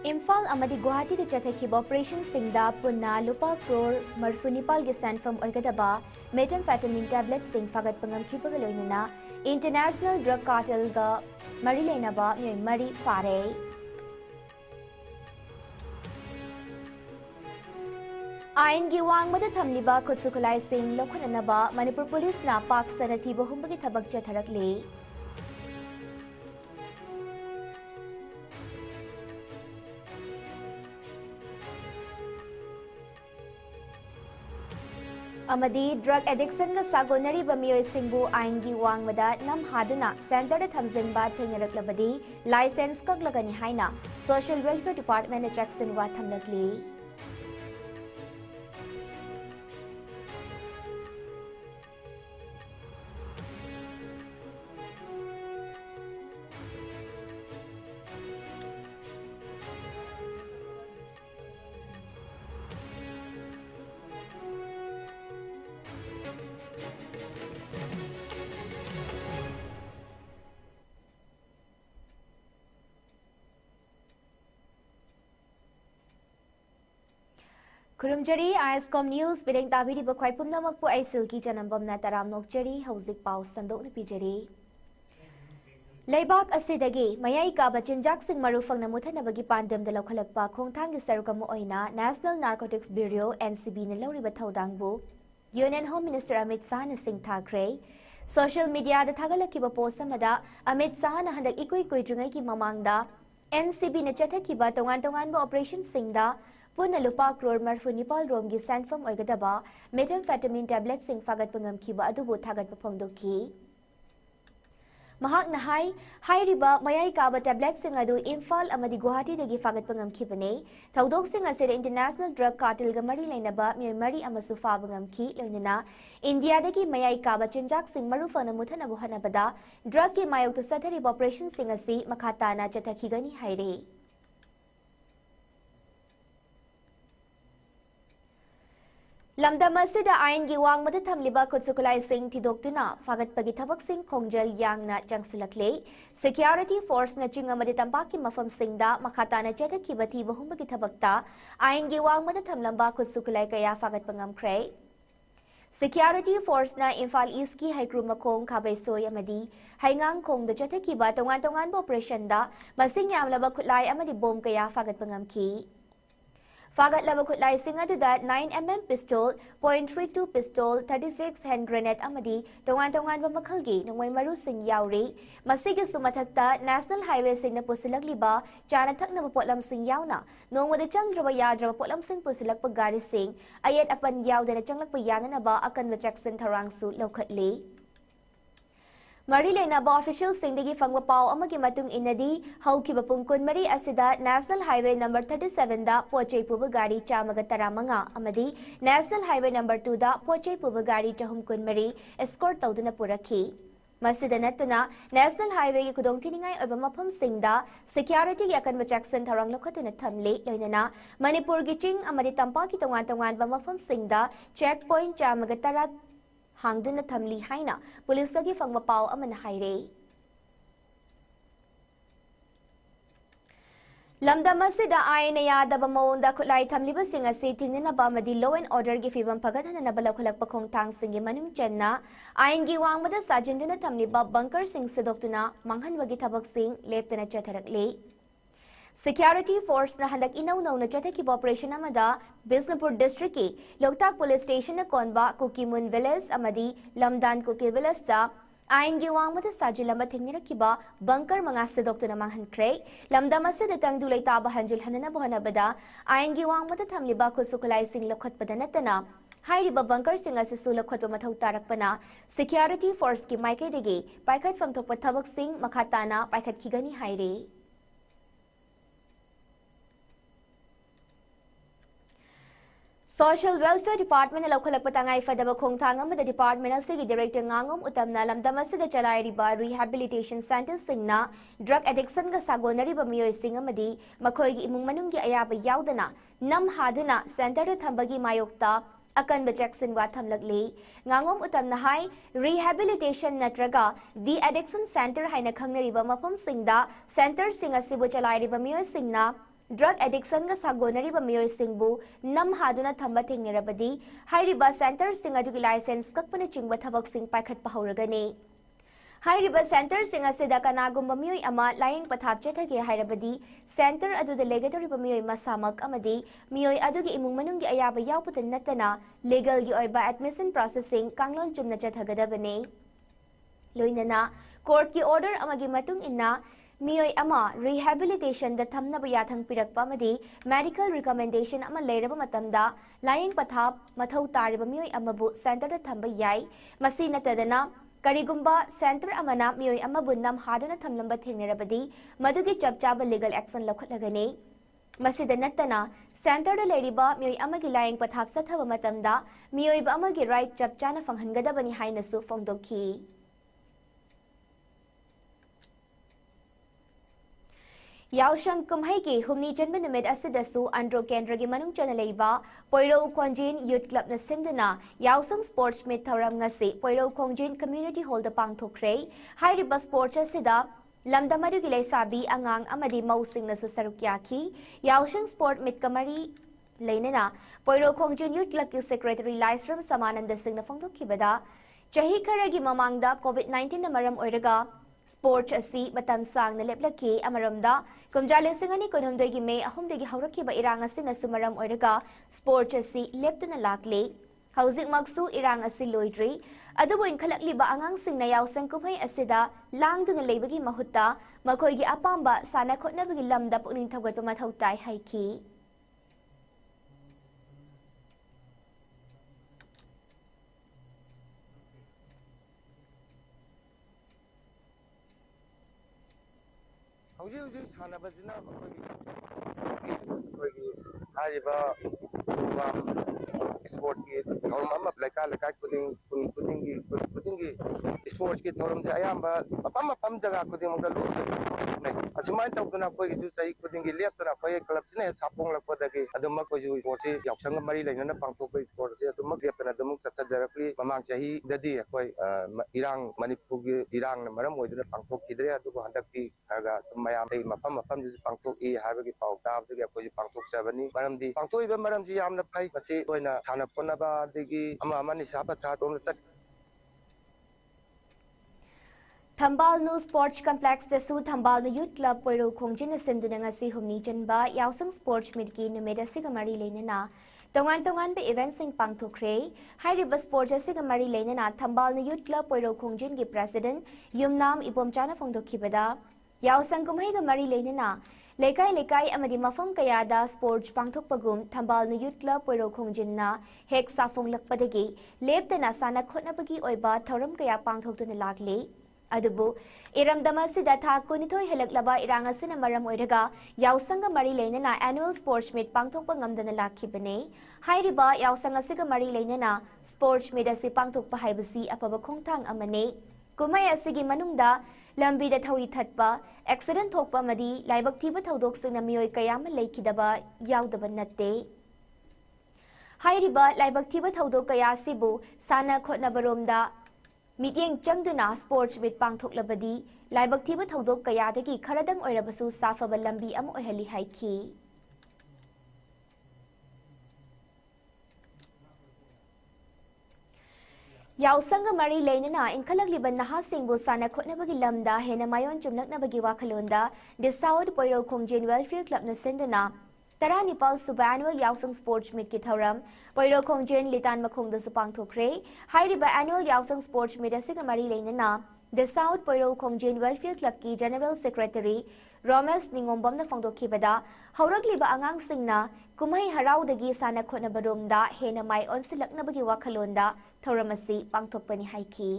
इम्फाल अमदी गुवाहाटी द चथखिब ऑपरेशन सिंगदा पुन्ना लुपा क्रोर मरफुनिपाल गे सैनफम ओइगदबा मेथाम्फेटामिन टैबलेट सिंग फागत पंगम खिबग लोइनना इंटरनेशनल ड्रग कार्टेल गा मरी लेनबा म्योय मरी फारे आइन की वांगमद थमलिबा खुदसुखलाई सिंग लौखननबा मणिपुर पुलिस ना पाक सनथी बहुमबगी थबक चथरकले अमदी ड्रग एडिक्शन का सागोनरी बमियोय सिंगबु आइन की वांगमदा नम हादुना सेंटर थमजिनबा थेंगरकलबदी लाइसेंस कगलगनी हाइना सोशल वेलफेयर डिपार्टमेंट ने चेक्सन वा थमलकली खुरुमजरी ISCOM न्यूज बिरेंग ताबिरी बख्वाई पुमनमकपु आई सिल्की चनंबमना तराम नोकजरी हौजिक पाउ संदोक पिजरी लेबाक असिदगी मयाई का बचिंजाक सिंग मरुफंग नमुथनबगी पांदम द लौखलकपा खोंथांग सरकम ओइना नेशनल नार्कोटिक्स ब्यूरो NCB ने लौरिबा थौदांगबु union home minister Amit Shah ने सिंग थाखरे सोशल मीडिया द थागलकिबा पोस्ट अमदा अमित शाह न हंदक इकुई कुइद्रुंगै की ममांगदा NCB ने चथकिबा तोंगान तोंगान ऑपरेशन सिंगदा पुन्ना लुपा क्रोर मरफुनिपाल रोम की सैनफम ओइगदबा मेथाम्फेटामिन टैबलेट सिंग फागत पंगम खिबा अदुबु थागत फोंदोकी महाक नहाई हाइरिबा मयाई काबा टैबलेट सिंग अदु इम्फाल अमदी गुवाहाटी दगी फागत पंगम खिबने थौदोक सिंग असिर इंटरनेशनल ड्रग कार्टेल ग मरी लेनबा म्योय मरी अमसु फाबंगम खि लोइनना इंडिया दगी मयाई काबा चिंजाक सिंग मरुफन मुथनबु हनबदा ड्रग के मायोक सथरी ऑपरेशन सिंग असि मखाताना चथखिगनी हाइरे लमदम असिदा आइन की वांगमद थमलिबा खुदसुखलाई सिंग थिदोक्तुना फागतपगी थबक सिंग खोंजल यांगना चंगसलकले सिक्योरिटी फोर्स न चिंगमदि तंपाकी मफम सिंगदा मखाताना चथखिबा थी बहुमबगी थबकता आइन की वांगमद थमलंबा खुदसुखलाई कया फागतपंगम ख्रे सिक्योरिटी फोर्स न इम्फाल ईस्ट की हाइक्रू मखोंग खाबैसोय अमदी हाइंगांग खोंग द चथखिबा तोंगान तोंगान ऑपरेशन दा मसिंग यामलबा खुलाई अमदी बोम कया फागतपंगम की फागत लबा खुलाई सिंग अदुदा 9mm pistol, .32 pistol, 36 hand grenade अमदी तोंगान तोंगान मखलगी नोंगमै मरु सिंग याउरी मसिगे सुमथक्ता नेशनल हाईवे सिंग न पुसिलकलिबा चाना थकनबा पोटलम सिंग याउना नोंगमदे चंगद्रबा याद्रबा पोटलम सिंग पुसिलकपा गाड़ी सिंग अयेत अपन याउदना चंगलकपा याननबा अकनबा चेक्सन थरांगसु लौखतली मरी लेनाबा ऑफिशियल सिंगदगी फंगबा पाव अमगी मतुंग इनदी हौकिबा पुंग कुनमरी असिदा नेशनल हाईवे नंबर 37 दा पोचै पुबा गाड़ी चामगा तरामंगा अमदी नेशनल हाईवे नंबर 2 दा पोचै पुबा गाड़ी चहुम कुनमरी एस्कॉर्ट तौदुना पुरखी मसिदा नतना नेशनल हाईवे की खुदोंथिनिंगाई ओइबा मफम सिंगदा सिक्योरिटी की अकनबा चेक्सन थरंग लखतुना थमले लोइनना मणिपुर की चिंग अमदी तंपा की तोंगान तोंगान मफम सिंगदा चेक पॉइंट चामगा तरा हांगदुना थमली हाइना पुलिस की फंगबा पाव अमन हाइरे लमदम असिदा आइन यादबा मौंदा खुलाई थमलिबा सिंग असि थिंगनबा मदी लॉ एंड ऑर्डर की फिबम फगतहनबा लखलकपा खोंगथांग सिंगी मनुंग चन्ना आइन की वांगमदा साजिंदुना थमलिबा बंकर सिंग सदोक्तुना मांगहनबगी थबक सिंग लेप्तना चथरकले सिक्योरिटी फोर्स न हंदक इनौ नौना चथखिबा ऑपरेशन अमदा बिष्णुपुर डिस्ट्रिक्ट की लोकताक पुलिस स्टेशन न कोनबा कुकीमुन विलेज अमदी लमदान कुकी विलेज ता आइन की वांगमदा साजिलंबा थिंगनिरकिबा बंकर मंगा सदोक्तुना मांगहनख्रे लमदम असिदा तंगदु लैताबा हंजिल हनना बहनबदा आइन की वांगमदा थमलिबा खुसुखलाई सिंग लखतपदा नतना हाइरिबा बंकर सिंग असु लखतपा मथौ तारकपना सिक्योरिटी फोर्स की माइकेदगी पाइखत फमथोकपा थबक सिंग मखाताना पाइखतखिगनी हाइरे सोशल वेलफेयर डिपार्टमेंट लौखलक तंगाई फदब खोंथांग डिपार्टमेंट की डायरेक्टर गांगोम उतमना लमदम चलाइरिबा रिहेबिलिटेशन सेंटर सिंगना ड्रग एडिक्शन का सागोनरिबा मियोइसिंग अमदी मखोइगी इमुंग मनुंग की अयाबा याउदना नम हादुना सेंटर थंबगी मायोक्ता अकन जैक्सन वा थमलकले गांगोम उतमना हाई रिहेबिलिटेशन नत्रगा दी एडिक्शन सेंटर हाइना खंगनरिबा मफम सिंगदा सेंटर सिंग असिबु चलाइरिबा मियोइसिंगना ड्रग एडिक्शन का सागोनरीब मियोइसिंगबु नम हादुना थंबा थेंगनेरबदी हाइरिबा सेंटर सिंग अदुगी लाइसेंस ककपना चिंगबा थबकसिंग पाइखटपा हौरगनी हाइरिबा सेंटर सिंग असिदा कनागुंबा मियोइ अमा लायेंग पथाप चेथगे हाइरबदी सेंटर अदुदा लेगदोरिबा मियोइ मसामक अमदी मियोइ अदुगी इमुंग मनुंगी अयाबा यावपुत नत्तना लीगल गी ओइबा एडमिशन प्रोसेसिंग कांगलोन चुमना चथगदबने लोइनना कोर्ट की ऑर्डर अमगी मतुंग इन्ना मियोइ अमा रिहैबिलिटेशन द थमनब याथंग पिरकपा अमदी मेडिकल रिकमेंडेशन अमा लेरबा मतमदा लायेंग पथाप मथौ तारिबा मियोइ अमबु सेंटर द थंबा याई मसी नतदना करिगुंबा सेंटर अमना मियोइ अमबु नम हादुना थमलंबा थेंगनेरबदी मदुगी चपचाबा लीगल एक्शन लखटलगने मसीद नत्तना सेंटर द लेरिबा मियोइ अमगी लायेंग पथाप सथबा मतमदा मियोइ अमगी राइट चपचाना फंगहनगदबनी हाइनसु फोंदोखी यावशंग कुमहै की हुमनी जन्म निमित असिदसु अंड्रो केंद्र की मनुंग चना लेबा पोइरो खोंजिन यूथ क्लब न सिंदुना यावसंग स्पोर्ट्स मीट थौरम ngasi Poirou Khongjin community hall द पांगथोखरे हाइरिबा स्पोर्ट्स असिदा लमदमदुगी लेसाबी अंगांग अमदी मौसिंग नसु सरुक याखी यावशंग स्पोर्ट मीट कमरी लेनना पोइरो खोंजिन यूथ क्लब की सेक्रेटरी लाइसरम समानंद सिंह न फोंदोखिबदा चही खरगी ममांगदा कोविड-19 न मरम ओइरगा स्पोर्ट्स असी मतम सांगना लेपलकी अमरमदा कुमजा लिसिंग अनि कुनहुमदोगी मे अहुमदगी हौरखिबा इरांग असिना सुमरम ओइरगा स्पोर्ट्स असी लेपतुना लाकले हौजिक मक्सु इरांग असी लोइद्री अदुबु इनखलकलिबा आंगांसिंगना यावसंग कुमहै असिदा लांगदुना लेबगी महुत्ता मखोइगी अपांबा साना खोटनबगी लमदा पुनिंग थगोइबा मथौ ताइ हाइकी हौजी सानबसिना अखोगी हारिबा प्रोग्राम स्पोर्ट की थौरम अमा लेका खुदिंगी स्पोर्ट्स की थौरम से अयाम्बा मपम जगह खुदिंग नै असुमाइन तौदना अखोगी सही खुदिंगी लेपतना अखोई क्लब सिने सापोंग लपदगी अदुम अखोई स्पोर्ट्स से यावसंग मरी लेना पांगथोक स्पोर्ट से अदुम लेपतना अदुम सत्तजरकली ममांग सही ददी अखोई इरांग मणिपुर की इरांग मरम ओइदना पांगथोखिद्रे अदुबो हंदक्ति खरगा मयाम मफम मफम पांगथोकी हाबगी पाउ ताबदगी अखोई पांगथोकसबनी मरमदी पांगथोइबा मरमजी यामना फै मसे ओइना थाना कोनबा दगी अमा अमानि सापा सातोम सत थंबाल नु स्पोर्ट्स कॉम्प्लेक्स दसु थंबाल नु यूथ क्लब पोइरो खोंजिन सिंदुना ngasi humni janba Yaoshang sports meet की नुमेदा सिगा मरी लेनना तोंगान तोंगान बे इवेंट सिंग पांगथोखरे हाइरिबा स्पोर्ट्स सिगा मरी लेनना थंबाल नु यूथ क्लब पोइरो खोंजिन की प्रेसिडेंट युमनाम इबोमचाना फोंदोखिबदा यावसंग कुमहैगा मरी लेनना लेकाई लेकाई अमदी मफम कयादा स्पोर्ट्स पांगथोकपगुम थंबाल नु यूथ क्लब पोइरो खोंजिनना हेक साफोंग लकपदगी लेपतना साना खोटनबगी ओइबा थौरम कया पांगथोकतुना लागले अदुबु इरमदमसिदा था कुनिथोय हेलकलबा इरांगसिना मरम ओइरगा यावसंग मरी लेनना एनुअल स्पोर्ट्स मीट पांगथोकपा ngamdana लाखिबने हाइरिबा यावसंग असिगा मरी लेनना स्पोर्ट्स मीट असि पांगथोकपा हाइबसी अपबा खोंथांग अमने कुमै असिगी मनुंगदा लंबीदा थौरी थत्पा एक्सीडेंट थोकपा मदी लाइबक थीबा थौदोकसिंगना मियोय कयाम लेखिदबा यावदबा नत्ते हाइरिबा लाइबक थीबा थौदोक कयासिबु साना खोटनबरोमदा मीटिंग चंगदुना स्पोर्ट्स मीट पांगथोकलबदी लाइबक थीबा थौदोक कयादगी खरदंग ओइरबसु साफबा लंबी अम ओहली हाइकी यावसंग मरी लेनना इनखलकलिबा नहासिंगबु साना खोटनबगी lambda Hena मायोन चुमलकनबगी वाखलोंदा the south पोइरो खोंजिन welfare club न सिंदुना तरा निपाल सुबा एनुअल यावसंग स्पोर्ट्स मीट की थौरम पोइरो खोंजिन लितान मखोंगदसु पांगथोखरे हाइरिबा एनुअल यावसंग स्पोर्ट्स मीट असिगा मरी लेनना द साउथ पोइरो खोंजिन वेलफेयर क्लब की जनरल सेक्रेटरी रोमेश निंगोंबम न फोंदोखिबदा हौरकलिबा आंगांगसिंगना कुमहै हराउदगी साना खोटनबरोमदा हेना माय ओनसिलकनबगी वाखलोंदा थौरम असि पांगथोकपनि हाइकी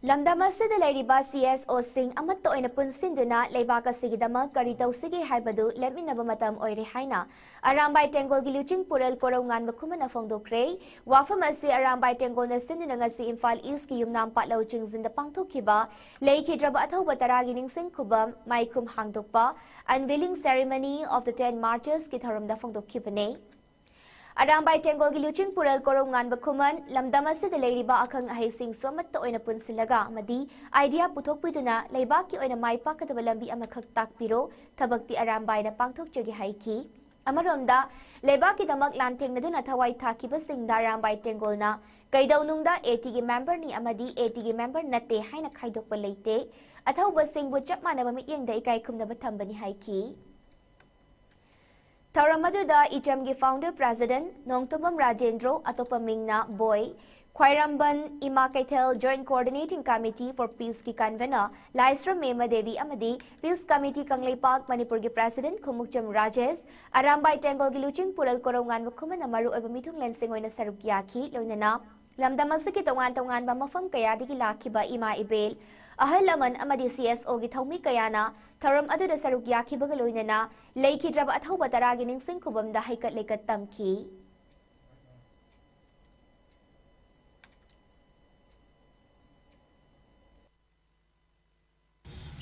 लमदमसिद लेरिबा CSO सिंह अमत्त ओइना पुनसिंदुना लेबाक असिगिदमा करि तौसिगे हाइबदु लेमिनबा मतम ओइरे हाइना अरामबाई टेंगोल गी लुचिंग पुरल कोरौंगान बखुमना फोंदोखरे वाफम असि अरामबाई टेंगोल न सिंदुना ngasi इम्फाल ईस्ट की युमनाम पाटलौ चिंगजिन द पांगथोखिबा लेखिद्रबा अथौबा तरागी निंगसिंग खुबम माइकुम हांगदोकपा unveiling ceremony of the 10 marchers की थरमदा फोंदोखिबने Arambai Tengol Giluching Pural Korongan Bakuman, Lamdamasi the Lady Ba Akang Haising Somat the Oina Punsilaga, Madi, idea Putok Piduna, Laibaki Oina Mai Paka the Valambi Amakak Tak Piro, Tabakti Arambai the Pangtok Jogi Haiki. Amaronda, Lebaki the Maklanting Naduna Tawai Takiba Sing Darambai Tengolna, Kaidaununda, ATG member ni Amadi, ATG member Nate, Haina Kaidok Balate, Atawa Sing Bujapman of Miting the Ikaikum the Batambani Haiki. Taramadu Ichamgi founder president Nongtobam Rajendro Atopamingna Boy Khwairamban Ima Kaitel Joint Coordinating Committee for Peace ki convener Laisram Mema Devi Amadi Peace Committee Kanglei Park Manipur ki president Khumukcham Rajes Arambai Tengol Giluching Pural Korongan Wakuman Amaru Abamitung Lensing Oina Sarukyaki Lonana Lamdamasaki Tongan Bamafam Kayadiki Lakiba Ima Ibel Ahalaman Amadi CSO gi Thawmi Kayana Tharam Aduda Sarukyaki Bagaloinana Leiki Draba Athoba Taragining Sinkubam da Haikat Lekat Tamki.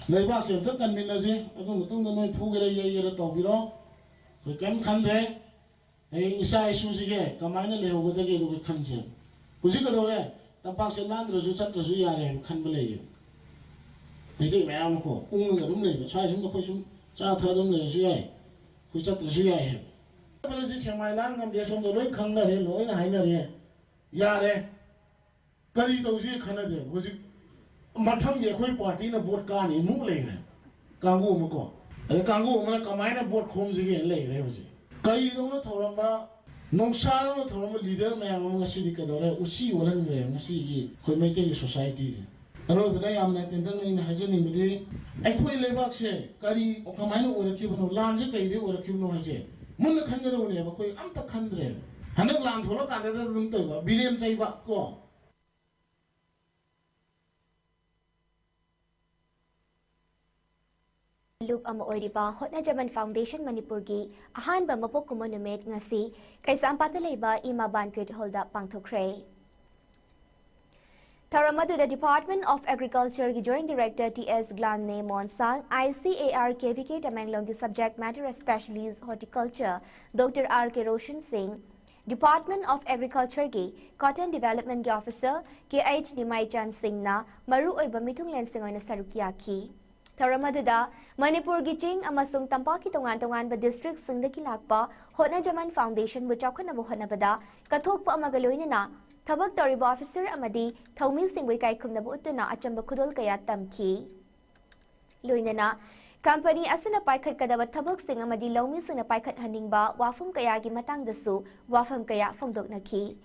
Leibak se tak kan minase adu mutung da noi phugere ye tobiro ko kem khandre ei isa isu sige kamaina lehogo da ge du khanse buji ko dore tampak se landro ju chat ju yare khan bele ye ei mayam ko ung ga dum le sai sum ko sum cha tha dum le ju ye ku chat ju ye ba se chemai lan ngam de som do loi khang na re loi na hai na re yare kari to ji khana de buji Matham ye koi party na vote ka ni mu le re kangu mu ko e kangu mu na kamai na vote khom ji ge le re buji kai do na thoram ba nongsa no thoram leader ma yang ma si di ka do re usi wolan re ma si gi koi mai ke society ji aro bada yam na ten tang na haje ni bidi ai koi le bak se kari o kamai no ore ki bu lan je kai de ore ki no haje mun na khan ro ne ba koi am ta khan re hanak lan tholo ka de dum to ba billion chai ba ko Loop ama oiriba Hotna Jaman Foundation Manipur gi ahan ba mapok kumonumet ngasi kaysa ampata leiba ima banquet holda pangthokre. Taramadu the Department of Agriculture ki Joint Director T.S. Glanne Monsang ICAR KVK Tamanglong ki Subject Matter Specialist Horticulture Dr. R.K. Roshan Singh Department of Agriculture ki Cotton Development ki Officer K.H. Nimai Chan Singh na maru oiba mitung lensing oina sarukyaki. Taramadуда Manipur gi Ching amasung tampaki tongan-tongan ba district singdaki lakpa Hotna Jaman Foundation bu chawkhana bu honabada kathokpa amagaloina na thabak toriba officer amadi thawmi singwei kai khumna bu utuna achamba khudol kaya tamki loinana company asana paikhat kadaba thabak sing amadi lawmi singna paikhat haningba wafum kaya gi matang dasu wafam kaya phongdoknaki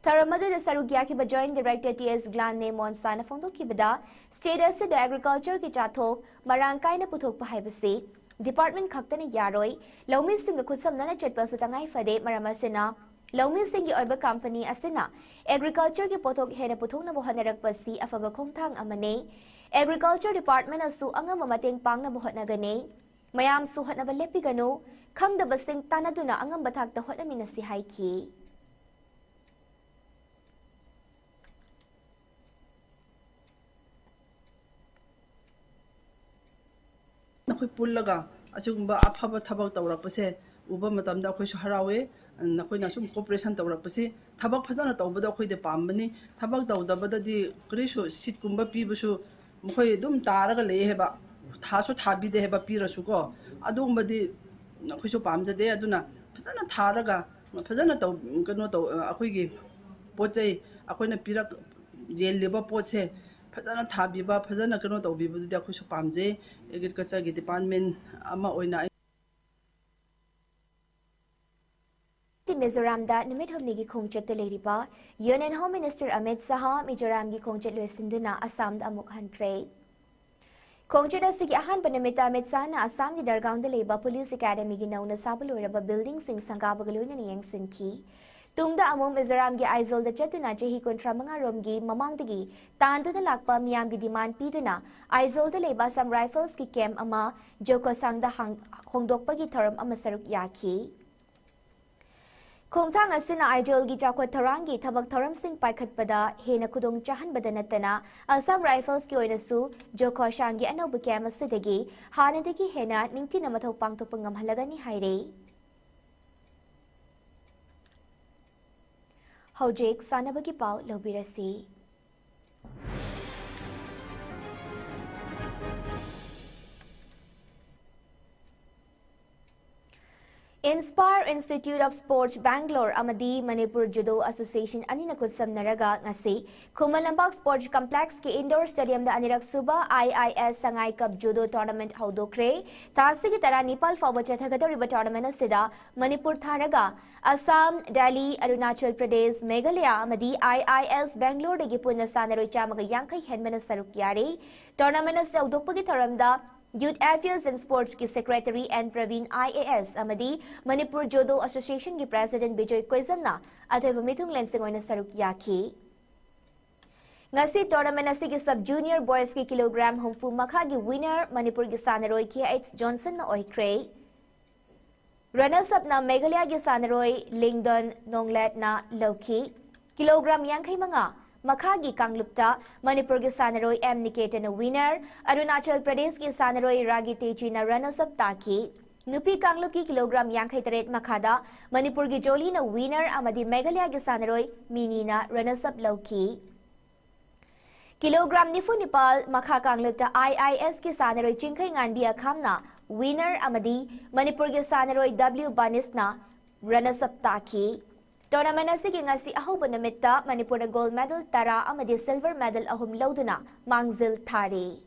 Taramadu the Sarugyaki ba Joint Director T.S. Glanne Monsana Phongdoki bada Status the Agriculture ki chathok marangkai na puthok pa haibasi Department khaktana yaroi lawmi sing khusam nana chatpa sutangai fade maramasina lawmi sing gi oiba company asina agriculture ki pothok hena puthok na bohanarak pasi afaba khongthang amane Agriculture Department asu angam mateng pangna bohna gane mayam su hotna ba lepi ganu khangda basing tanaduna angam bathak ta hotna minasi haiki Nakoi pullaga asugumba aphaba thabak tawrapase uba matamda khoi su harawe nakoi na sum cooperation tawrapase thabak phajana tawbada khoi de pambani thabak tawdabada di krisu sit kumba pibusu mkhoi dum taraga le heba thasu thabi de heba pirasu ko adumba di nakoi su pamjade aduna phajana tharaga phajana taw kano taw akhoi gi pochai akhoi na pirak jel leba poche Fazana Tabiba, Fazana cannot be the Kushapamje, Agriculture Department, Ama Oina. The Mizoram da Nimithom Nigi Kongchet the Ladyba, Union Home Minister Amit Saha, Mizoram gi Kongchet Luisinduna, Assam da Mukhan Kray. Kongchet da Sigi Ahan Panamita Amit Sana, Assam gi Dargaon the Labour Police Academy gi Nauna Sabaluraba building sing Sangabagalun and Yang Sinki. Tungda among Mizoram gi Aizol the Chetuna Jehi kontra mga romgi mamangdagi tandu na lakpa miyam gi demand piduna Aizol the leba some rifles ki kem ama joko sangda hongdokpa gi tharam ama saruk yaki Khongthang asina Aizol gi jakwa tharangi thabak tharam sing paikhat pada hena kudong chahan badanatana Assam rifles ki oinasu joko shangi anaubu kem asidagi hanadagi hena ningti na mathau pangtopangam halagani haire Hojek sanabagi pau lobirasi. Inspire Institute of Sports Bangalore amadi Manipur Judo Association anina kutsamnaraga ngasi Kumalambak Sports Complex ki indoor stadium da anirak suba IIS Sangai Cup Judo Tournament haudokre tasigi tara Nepal fawba chathagadoriba tournament asida Manipur tharaga Assam, Delhi, Arunachal Pradesh, Meghalaya amadi IIS Bangalore dagi punna sanaroi chamaga yankai henmana saruk yari tournament asida haudokpagi tharamda Youth Affairs and Sports ki Secretary and Praveen IAS amadi Manipur Judo Association ki President Bijoy Koizamna atoy pamithung lensing oina saruk yaki. Ngasi tournament asigi sub junior boys ki kilogram humfu makha gi winner Manipur ki sanaroi ki H Johnson na oikre. Runners up na Meghalaya ki sanaroi Lingdon Nonglet na Loki kilogram yankai manga Makhagi Kanglupta, Manipur ki sanaroi M Niketa na winner, Arunachal Pradesh ki sanaroi Ragi Techi na runners-up taki. Nupi Kanglup ki kilogram yankai taret Makhada, Manipur ki Joli na winner amadi Meghalaya ki sanaroi Mini na runners-up Loki. Kilogram nifu Nepal Makha Kanglupta IIS ki sanaroi Chingkai Nganbi Akham na winner amadi Manipur ki sanaroi W Banis na runners-up taki. Tournament asigi ngasi ahuba namitta Manipur na gold medal tara amadi silver medal ahum lauduna mangzil thari.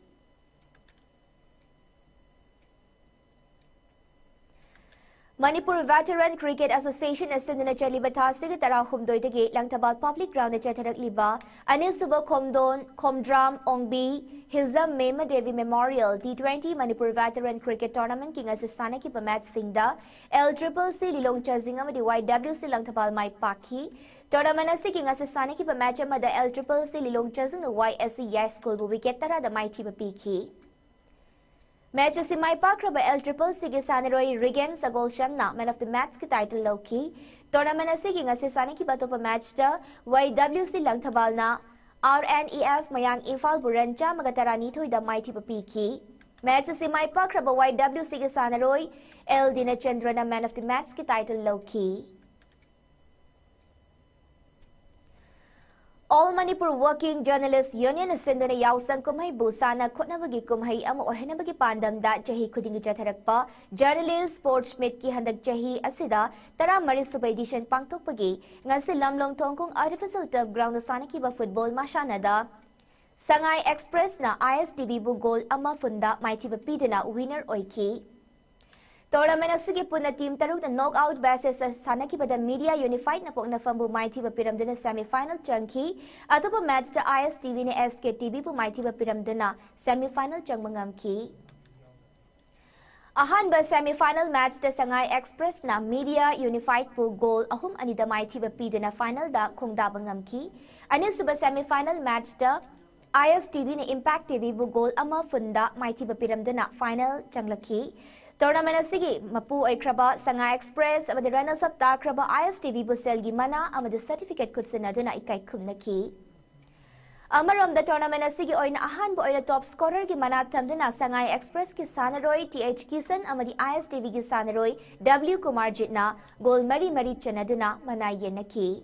Manipur Veteran Cricket Association asinduna chaliba thasigi tara humdoidagi langtabal public ground na chatharak liba anisuba Komdram Ongbi Hizam Mema Devi Memorial T20 Manipur Veteran Cricket Tournament king as sana ki pamat singda LCCC Lilong Chazing amadi YWC langtabal mai paki tournament asigi king as sana ki pamat amada LCCC Lilong Chazing na YSC ISCOM bu wicket tara da mai tiba piki. Match si mai pakraba LCCC ki sanaroi Rigen Sagol Shamna man of the match ki title Loki tournament asigi ngasi sana ki batopa match da YWC langthabal na RNEF mayang Imphal Burancha magatarani thoi da mighty papiki match si mai pakraba YWC ki sanaroi L Dinachandra na man of the match ki title Loki. All Manipur Working Journalists Union asinduna yausang kumhay busana khotnabagi kumhay ama ohenabagi pandamda chahi khudingi chatharakpa journalist sports meet ki handak chahi asida tara mari subai edition pangthokpagi ngasi lamlong thongkong artificial turf ground sanaki ba football mashanada Sangai Express na ISTV bu goal ama funda mighty ba piduna winner oiki. Tournament asigi punna team taruk na knockout basis sa sanaki bada media unified na pokna fambu mighty ba piramdana semi-final changki atopa match ta ISTV ni SKTV bu mighty ba piramdana semi-final chang mangamki. Ahan ba semi-final match ta Sangai Express na media unified bu goal ahum anida mighty ba pidana final da khongda bangamki. Anis ba semi-final match ta ISTV ni Impact TV bu goal ama funda mighty ba piramdana final changlaki. Tournament asigi mapu aikraba Sangai Express amadi runners up takraba ISTV buselgi mana amadi certificate kutsinaduna ikai kumnaki. Amarom the tournament asigi oina ahan bo oina top scorer gi mana thamduna Sangai Express ki sanaroi TH Kisan amadi ISTV gi sanaroi W Kumar Jitna goal mari chanaduna mana yenaki.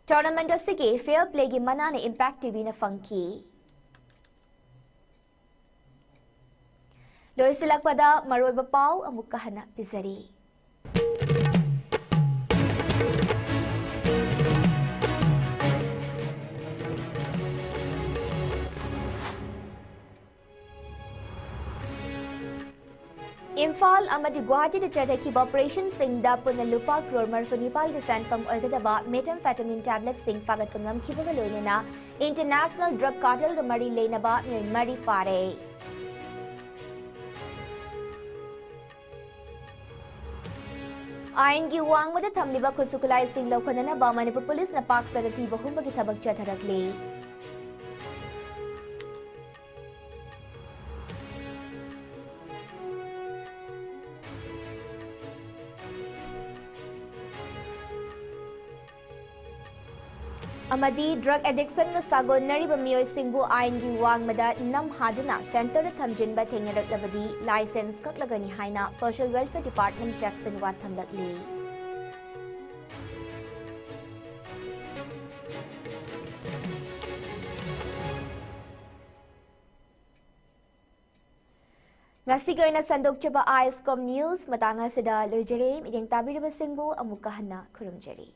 Tournament asigi fair play gi mana na Impact TV na funky. Loy silak pada maroy bapaw amuk kahana pisari. Imphal amadi Guwahati da chadaki operation singda punna lupa crore marfu Nepal ki sanfam oigadaba methamphetamine tablet sing fagat pangam kibaga loinena international drug cartel ga mari leinaba myoy mari fare. Ain gi wang mada thamliba khutsukulai sing laukhana ba Manipur police na pak sarati bahum bagi thabak chatharakle. Amadi drug addiction na sagon nariba miyoy singbu ain gi wang mada nam haduna center thamjin ba thengrak labadi license kaklagani haina social welfare department Jackson wat thamlakli. Ngasi ko na sandok chaba ISCOM News matanga sida lojere mideng tabiribasingbo amuka hana kurumjeri.